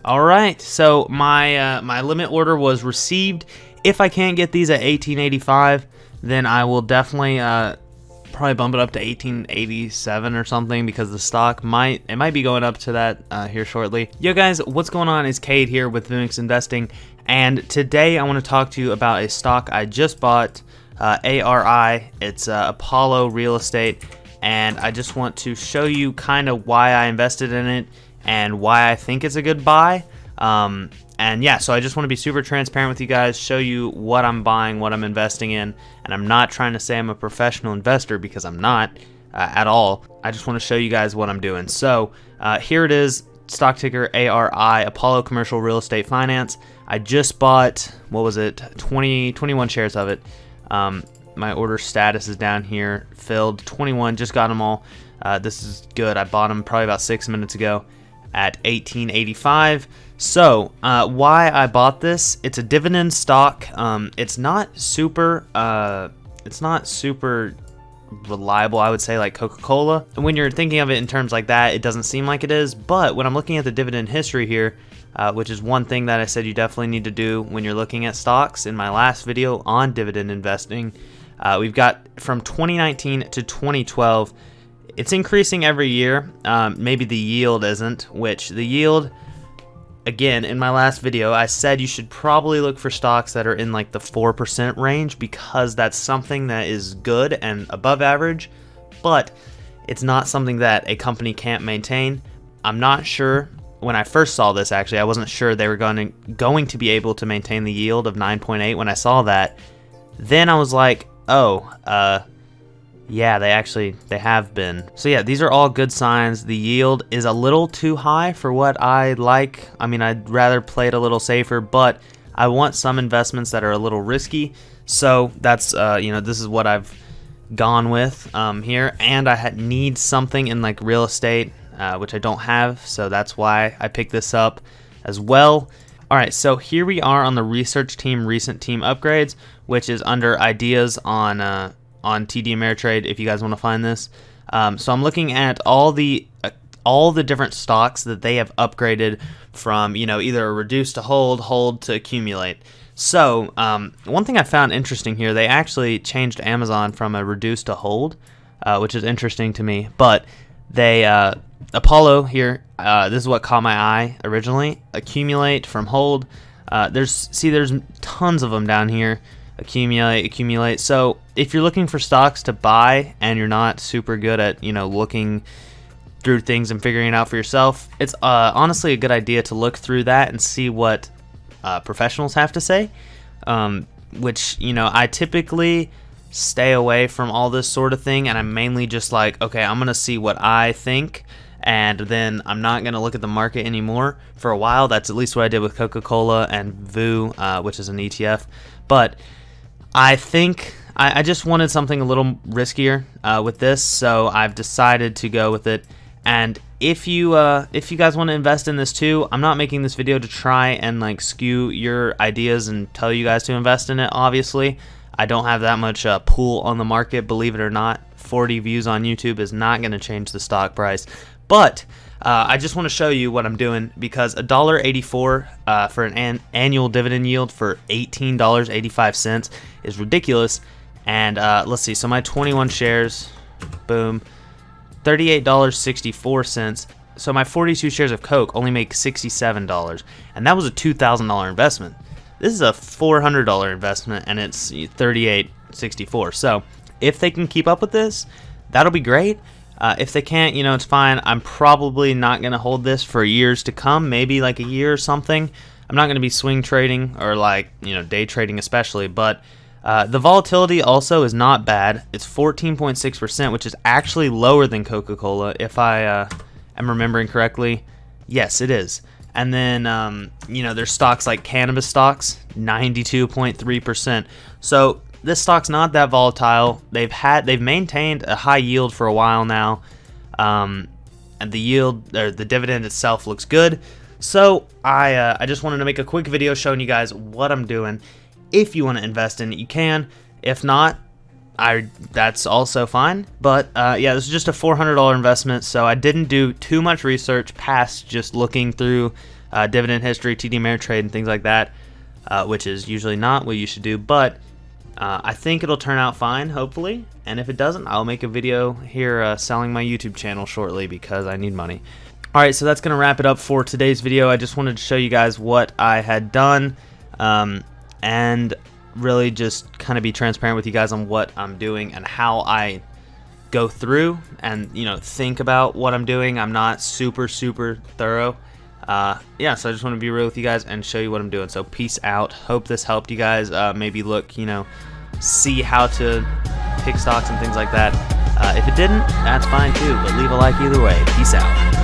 All right, so my limit order was received. If I can't get these at 1885, then I will definitely probably bump it up to 1887 or something, because the stock might be going up to that here shortly. Yo guys, what's going on? It's Cade here with Vimix Investing, and today I want to talk to you about a stock I just bought, ARI. It's Apollo Real Estate, and I just want to show you kind of why I invested in it and why I think it's a good buy. And yeah, so I just want to be super transparent with you guys, show you what I'm buying, what I'm investing in, and I'm not trying to say I'm a professional investor, because I'm not at all. I just want to show you guys what I'm doing. So here it is, stock ticker ARI, Apollo Commercial Real Estate Finance. I just bought, what was it, 21 shares of it. My order status is down here, filled 21, just got them all. This is good. I bought them probably about 6 minutes ago at 1885. So why I bought this? It's a dividend stock. It's not super reliable, I would say, like Coca-Cola. And when you're thinking of it in terms like that, it doesn't seem like it is. But when I'm looking at the dividend history here, which is one thing that I said you definitely need to do when you're looking at stocks in my last video on dividend investing, we've got from 2019 to 2012. It's increasing every year. Maybe the yield isn't, which the yield, again, in my last video, I said you should probably look for stocks that are in like the 4% range, because that's something that is good and above average, but it's not something that a company can't maintain. I'm not sure. When I first saw this, actually, I wasn't sure they were going to be able to maintain the yield of 9.8 when I saw that. Then I was like, oh, yeah, they have been. So yeah, these are all good signs. The yield is a little too high for what I like. I mean, I'd rather play it a little safer, but I want some investments that are a little risky. So that's, this is what I've gone with here. And I need something in like real estate, which I don't have. So that's why I picked this up as well. All right, so here we are on the research team, recent team upgrades, which is under ideas on TD Ameritrade, if you guys want to find this. So I'm looking at all the different stocks that they have upgraded from, either a reduce to hold to accumulate. So one thing I found interesting here, they actually changed Amazon from a reduce to hold, which is interesting to me. But they Apollo here, this is what caught my eye originally. Accumulate from hold. There's tons of them down here. Accumulate. So if you're looking for stocks to buy and you're not super good at looking through things and figuring it out for yourself, it's honestly a good idea to look through that and see what professionals have to say, which I typically stay away from all this sort of thing, and I'm mainly just like, okay, I'm gonna see what I think, and then I'm not gonna look at the market anymore for a while. That's at least what I did with Coca-Cola and VU, which is an ETF. But I think I just wanted something a little riskier with this, so I've decided to go with it. And if you guys want to invest in this too, I'm not making this video to try and like skew your ideas and tell you guys to invest in it. Obviously, I don't have that much pull on the market, believe it or not. 40 views on YouTube is not going to change the stock price, but I just want to show you what I'm doing, because $1.84 for an annual dividend yield for $18.85 is ridiculous. And let's see, so my 21 shares, boom, $38.64. So my 42 shares of Coke only make $67, and that was a $2,000 investment. This is a $400 investment, and it's $38.64. So if they can keep up with this, that'll be great. If they can't, it's fine. I'm probably not going to hold this for years to come, maybe like a year or something. I'm not going to be swing trading or like, day trading especially, but the volatility also is not bad. It's 14.6%, which is actually lower than Coca-Cola, if I am remembering correctly. Yes, it is. And then, there's stocks like cannabis stocks, 92.3%. So this stock's not that volatile. They've maintained a high yield for a while now, and the yield, or the dividend itself, looks good. So I just wanted to make a quick video showing you guys what I'm doing. If you want to invest in it, you can. If not, that's also fine. But yeah, this is just a $400 investment, so I didn't do too much research past just looking through dividend history, TD Ameritrade, and things like that, which is usually not what you should do, but I think it'll turn out fine, hopefully. And if it doesn't, I'll make a video here selling my YouTube channel shortly because I need money. Alright, so that's going to wrap it up for today's video. I just wanted to show you guys what I had done and really just kind of be transparent with you guys on what I'm doing and how I go through and, you know, think about what I'm doing. I'm not super thorough. Yeah, so I just want to be real with you guys and show you what I'm doing. So peace out. Hope this helped you guys. Maybe look, you know, see how to pick stocks and things like that. If it didn't, that's fine too, but leave a like either way. Peace out.